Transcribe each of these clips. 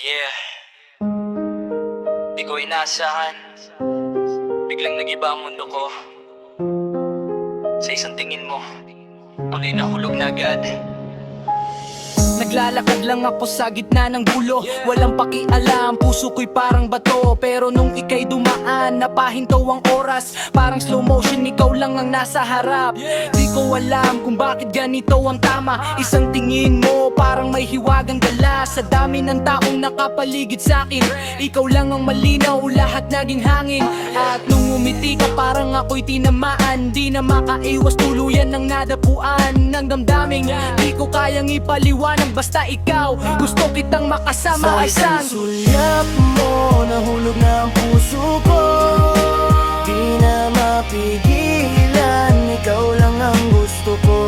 Yeah, di ko inaasahan. Biglang nag-iba ang mundo ko. Sa isang tingin mo, ako'y nahulog na agad. Naglalakad lang ako sa gitna ng gulo. Walang pakialam, puso ko'y parang bato. Pero nung ika'y dumaan, napahinto ang oras. Parang slow motion, ikaw lang ang nasa harap. Di ko alam kung bakit ganito ang tama. Isang tingin mo, parang may hiwagang dala. Sa dami ng taong nakapaligid sa'kin, ikaw lang ang malinaw, lahat naging hangin. At nung umiti ka, parang ako'y tinamaan. Di na makaiwas, tuluyan ng nadapuan ng damdaming di ko kayang ipaliwanag. Basta ikaw, gusto kitang makasama. Sa isang sulyap mo, nahulog na ang puso ko. Di na mapigilan, ikaw lang ang gusto ko.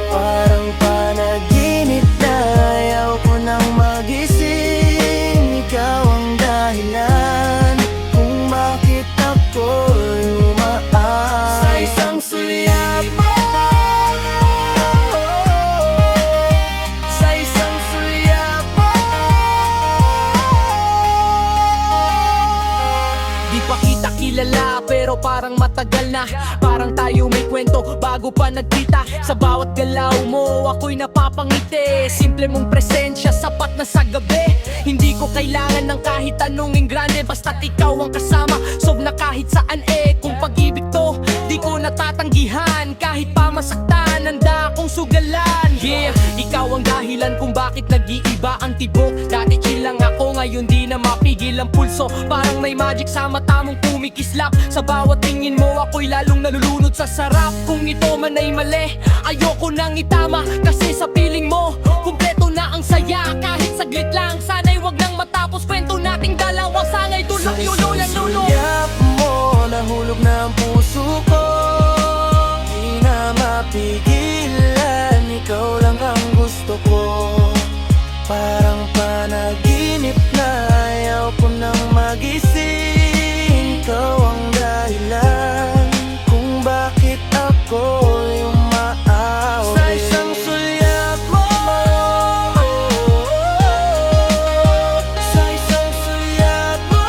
Parang panaginip na ayaw ko nang magising. Ikaw ang dahilan kung bakit ako'y umaas. Sa isang sulyap mo, kilala pero parang matagal na. Parang tayo may kwento bago pa nagkita. Sa bawat galaw mo ako'y napapangiti. Simple mong presensya sapat na sa gabi. Hindi ko kailangan ng kahit anong ingrande, basta't ikaw ang kasama. Sob na kahit saan kung pag-ibig to di ko natatanggihan. Kahit pa masaktan, handa akong sugalan. Yeah, ikaw ang dahilan kung bakit nag-iiba ang tibok. Dati chill lang ako, ngayon di na mapigil ang pulso. Parang may magic sa mata mong kumikislap. Sa bawat tingin mo ako'y lalong nalulunod sa sarap. Kung ito man ay mali, ayoko nang itama. Kasi sa piling mo, kumpleto na ang saya. Kahit saglit lang, sana'y wag nang matapos. Kwento nating dalawang sangay, tulak yululang lulo. Sa isang mo, nahulog na ang puso ko. Di na mapigilan, ikaw lang ang gusto ko. Parang panaginip na ayaw ko nang magising. Ikaw ang dahilan kung bakit ako'y umaawit. Sa isang sulyap mo, sa isang sulyap mo,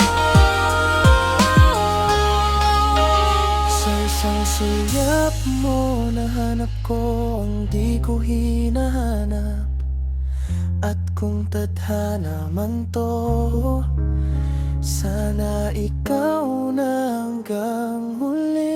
sa isang sulyap mo, nahanap ko ang di ko hinahanap. At kung tadhana man to, sana ikaw na hanggang huli.